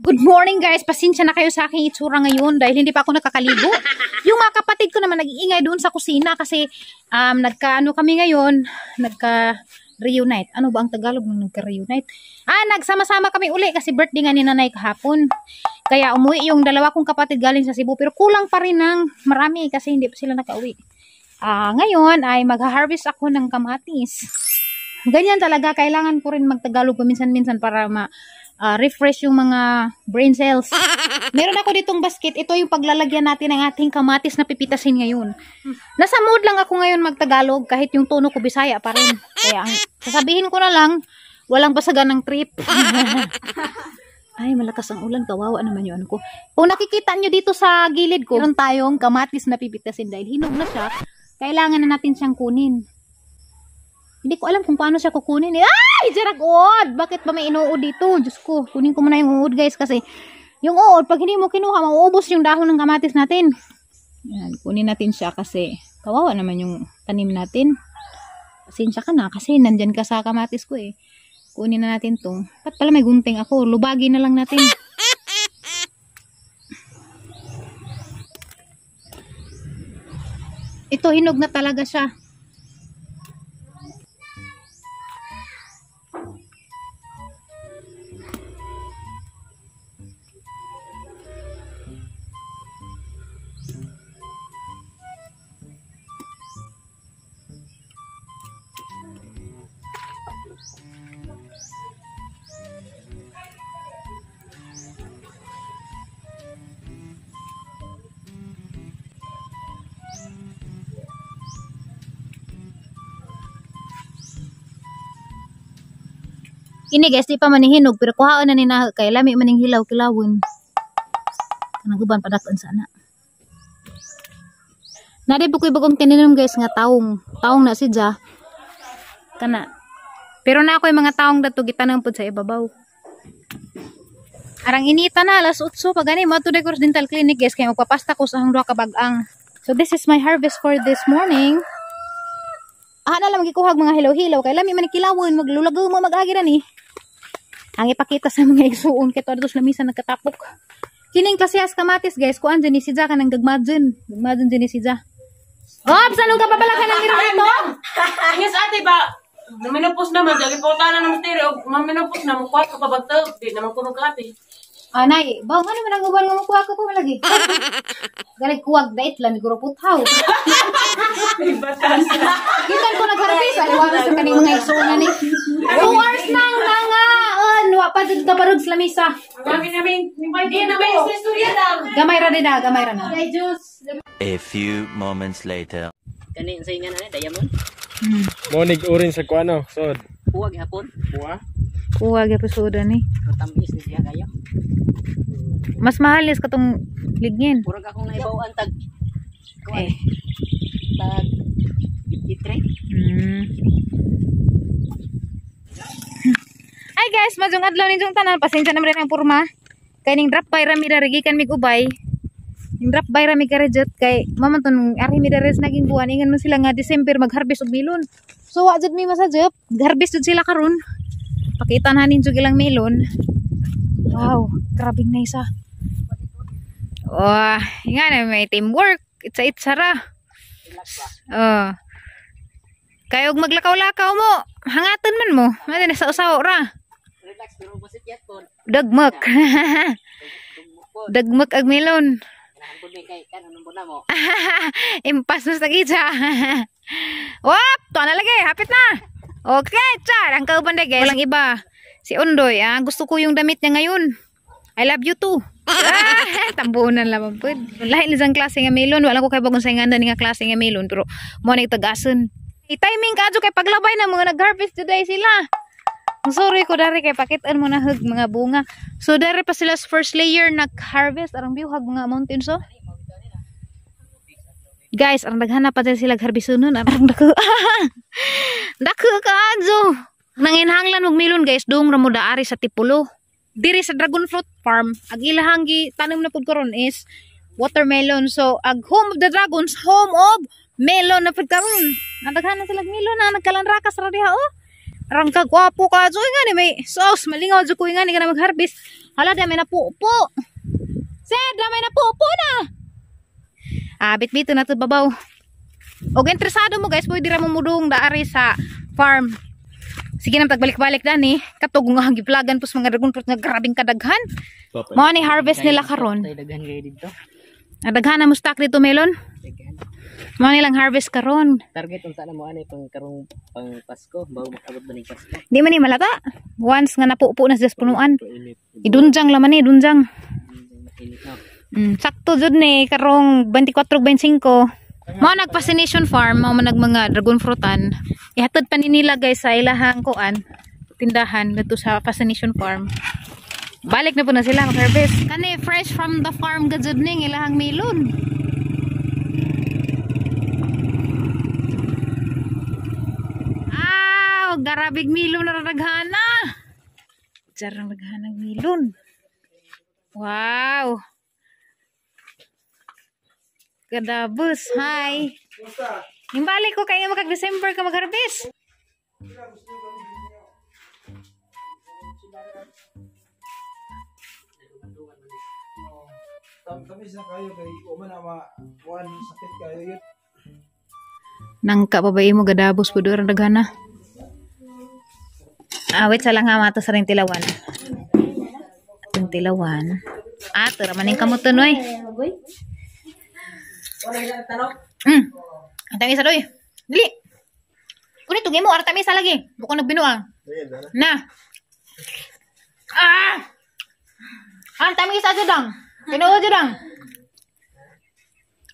Good morning guys, pasensya na kayo sa aking itsura ngayon dahil hindi pa ako nakakaligo. Yung mga kapatid ko naman nag-iingay doon sa kusina kasi kami ngayon, nagka-reunite. Ano ba ang Tagalog ng nagka-reunite? Nagsama-sama kami uli kasi birthday nga ni nanay kahapon. Kaya umuwi yung dalawa kong kapatid galing sa Cebu pero kulang pa rin ng marami kasi hindi pa sila nakauwi. Ngayon ay mag-harvest ako ng kamatis. Ganyan talaga, kailangan ko rin magtagalog paminsan-minsan para refresh yung mga brain cells. Meron ako ditong basket. Ito yung paglalagyan natin ng ating kamatis na pipitasin ngayon. Nasa mood lang ako ngayon magtagalog kahit yung tono ko Bisaya pa rin. Kaya sasabihin ko na lang, walang basagan ng trip. Ay, malakas ang ulan. Kawawa naman yung ano ko. Kung nakikita nyo dito sa gilid ko, meron tayong kamatis na pipitasin dahil hinog na siya. Kailangan na natin siyang kunin. Hindi ko alam kung paano siya kukunin. Ay! Jaragod! Bakit ba may inuod dito? Diyos ko, kunin ko muna yung uod guys kasi yung uod, pag hindi mo kinuha, mauubos yung dahon ng kamatis natin. Yan, kunin natin siya kasi kawawa naman yung tanim natin. Pasensya ka na kasi nandyan ka sa kamatis ko eh. Kunin na natin to. Ba't pala may gunting ako? Lubagi na lang natin. Ito, hinog na talaga siya. Ini guys, di pa manihinog pero kuhaan na ni na kay lami maning hilaw kilawon. Kanang uban padaton sana. Nade bukoy bagong tininom guys nga taong na sidya. Kana. Pero na ako yung mga taong dato gitanong pud sa ibabaw. Arang inita na alas 8 pag gani mo to Coros Dental Clinic guys kay magpapasta ko sa duha ka bag-ang. So this is my harvest for this morning. Na lang gikuhag mga hilaw-hilaw kay lami man kilawon maglulagaw mo mag-agi ra ni. Ang ipakita sa mga igsuon kay todo sa lamisa nagkatapok. Kining klasehas kamatis guys, kuan dyan ni sidya kanang gagmadjen. Gagmadjen dyan ni sidya. Ops, anong kapabalakan ng iro ito? Yes, ate ba? Maminupos naman, dagi po tayo na ng tiri. Maminupos na, makuha ka pa bagtag. Di naman kuno ka ate. Nay, bawa nga naman ang uban nga makuha ko pa malagi. Galing kuwag dait lang, niguro puthaw. Gitan ko nag-harvest, aliwala sa kaning mga igsuonan ni. 2 hours nang wa pa dud ka parod sa lamisa. Gamay namin, di namin sa istorya lang. Gamay ra na. A few moments later. Kani sa ingan ani diamond. Monig urin sa kuano, sod. Kuwag hapon. Kuwag gyapon soda ni. Tamis ni siya kayo. Mas mahal is katong lignin. Murag akong naibawan tag. Tag 53. Hi guys, majong adlaw ninyong tanan. Pasensya na rin ang purma. Kay ning drop by rami darigikan mig ubay. Ning drop by rami karejot kay mamanton ari mi dares naging buwan ingon mo sila nga December mag-harvest og melon. So wa jud mi masajop, harvest jud sila karon. Pakita na ninyo ilang melon. Wow, grabing nice ah. Nga na may teamwork. It's ra. Kayog maglakaw-lakaw mo. Hangatan man mo. Ano na sa usaw ra. Relax pero busit yat po. Dagmak. Dagmak ag melon. Kanahan pud may kay kanang na mo. Impas mo sa gitsa. Wap! To na lagi. Hapit na. Okay, char. Ang kauban na guys. Walang iba. Si Undoy. Gusto ko yung damit niya ngayon. I love you too. Tambunan lamang po. Lahat isang klase nga melon. Wala ko kay bagong saingan nga klase nga melon. Pero mo na itagasan. I-timing ka kay paglabay na mga nag-harvest today sila. Sorry ko dari kay pakitaan mo na hug mga bunga. So dari pa sila first layer nag-harvest. Arang view hug mga mountains so. Guys, arang naghanap pa sila harvest nun. Arang dako. Dako ka adso. Nanginhanglan og melon guys, dong ra mo daari sa Tipulo. Diri sa dragon fruit farm, ag ilahang gi tanom na pud karon is watermelon. So ag home of the dragons, home of melon na pud karon. Nadaghanan sila melon na nagkalanrakas ra diha oh. Arang kagwapo ka so nga ni may sauce malingaw jud ko nga ni kana mag-harvest. Hala, dami na pupo. Sir, dami na pupo na. Bit-bito na to babaw. Og interesado mo guys, pwede ra mo mudong daari sa farm. Sige nang tagbalik-balik dani, katog nga giplagan pus mga dragon fruit nga grabing kadaghan. Mao ni harvest nila karon. Tay daghan kayo dito. Daghan na mo stock dito melon. Daghan. Mao nilang harvest karon. Target unsa na mo ani pang karong pang Pasko, bago makabot ba ning Pasko. Di man ni malata. Once nga napupo na sa punuan. Init. Idunjang laman ni, dunjang. Init na. Sakto jud ni karong 24-25. Mao nag fascination farm, mao man nag mga dragon fruitan. Ihatod pa ni nila guys sa ilahang kuan, tindahan dito sa fascination farm. Balik na po na sila mag-harvest. Kani fresh from the farm gajud ning ilahang melon. Garabig melon na raghana. Jarang naghanag melon. Wow. Kadabos, hi. Yung balik ko kaya magkag-December ka mag-harvest. Tamis na kayo kay uman na makuan sakit kayo yun. Nangka babae mo gadabos po doon daghana. Wait sa lang ha mata sa ring tilawan. Atong tilawan. Tura maning kamuton oy. Ang isa doy. Dili. Kunit tugay mo, ara tamisa lagi. Bukong nagbinuang. Na. Ang tamisa judang. Tinuod judang.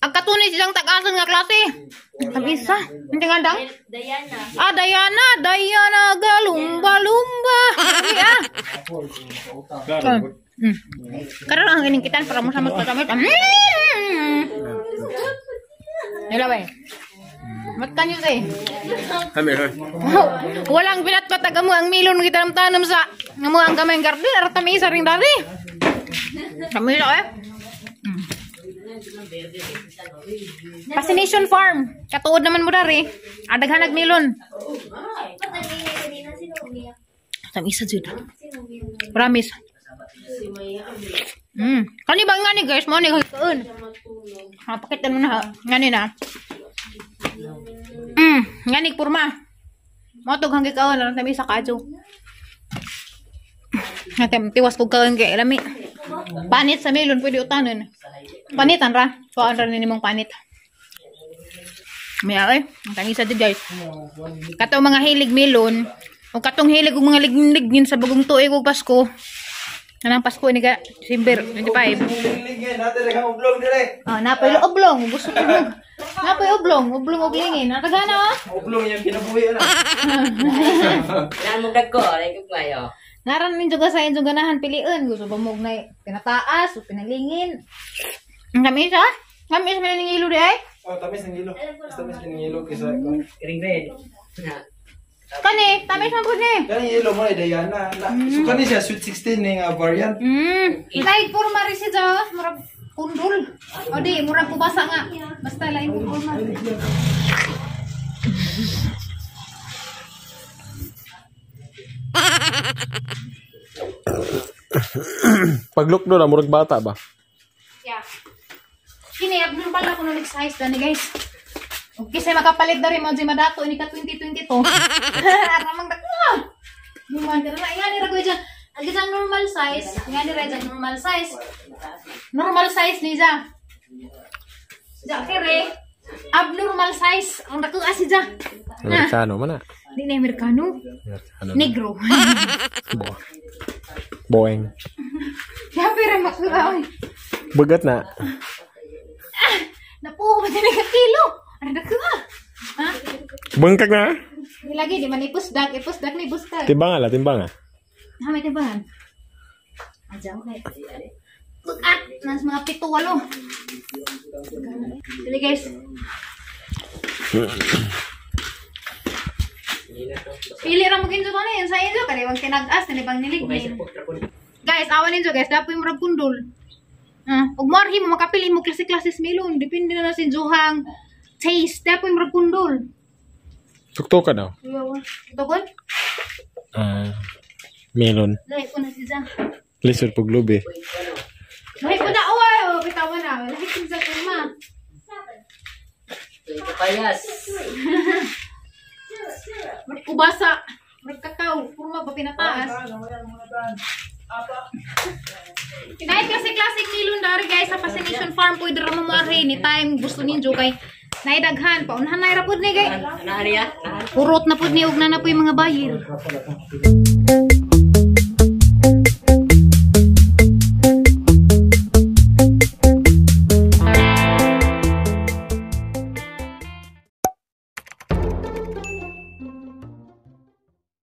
Ang katunay silang tag-ason nga klase. Tamisa. Hindi nga dang? Diana. Diana galumba-lumba. Karena ang ining kitan para mo sa magpatamit. Nilaway. Matkan yun sa'yo. Walang pinat-patag mo ang milon kita tanam sa mo ang kamay garden. Arata may isa rin dari. Kami lang Fascination farm. Katuod naman mo dari. Adaghanag milon. Tamisa jud. Promise. Kani ba nga ni guys? Mo ni kaon. Pakitan mo na ngani na. Ngani purma. Mo tog hanggi kaon ran tami sa kadyo. Natem tiwas kog kaon kay lami. Panit sa melon pwede utanon. Panitan ra. Kuan ra ni mong panit. May ay, ang tangisa di guys. Kato mga hilig melon, o katong hilig og mga lignin sa bagong tuig ug Pasko. Anang Pasko ni ka December 25. Napoy oblong, gusto ko mo. Napoy oblong og lingin. Natagana Oblong yung kinabuhi na. Nan mo dagko, ay kog mayo. Naran ninyo ga sa inyo ganahan piliin. Gusto ba mo na pinataas o pinalingin. Kami sa? Kami sa pinalingilo di ay? Tamis ng ilo. Tamis ng ilo kaysa Ring red. Kani, tamis man po ni. Kani ilo mo ay Diana. So kani siya sweet 16 ning variant. Like for marisi ja, murag kundul. O di, murag kubasa nga. Basta lain kundul man. Pag-look doon, murag bata ba? Yeah. Kini abnormal na kuno nag-size dani guys. Okay, say makapalit na rin mo di madato ini ka 2022. Ramang dako. Duman ka na ingani ra ko diyan. Ang isang normal size, ingani ra diyan normal size. Normal size ni ja. Ja kere. Abnormal size ang dako asi ja. Amerikano man na. Di na Amerikano. Negro. Boeng. Grabe ra makura oy. Bagat na. Napuho ba din ka kilo? Ano dako? Ha? Bengkak na. Lagi di man ipusdak ni bustak. Timbang ala, timbang ah. May timbangan. Ajaw kay. Bukat nas mga 7-8. Dili guys. Pili ra mo kinso ni sa inyo kani bang tinag-as ni bang nilignin. Guys, awan ninyo guys, dapoy murag kundol. Ug marhi mo makapili mo klase-klase melon, depende na sa inyohang taste, dapoy murag kundol. Tuktok ka daw. Ito kon? Melon. Dai ko na siya. Lisod pag lubi. Lahi ko na, uy! Bitawan na. Lahi ko sa kuma. Ito payas. Ubasa. Magkakaw. Kurma ba pinataas? Kahit kasi classic nilon dari guys sa Fascination Farm pwede ra mo anytime gusto ninyo kay naidaghan pa unahan na ra pud ni guys. Ano niya? Purot na pud ni ug na po yung mga bayir.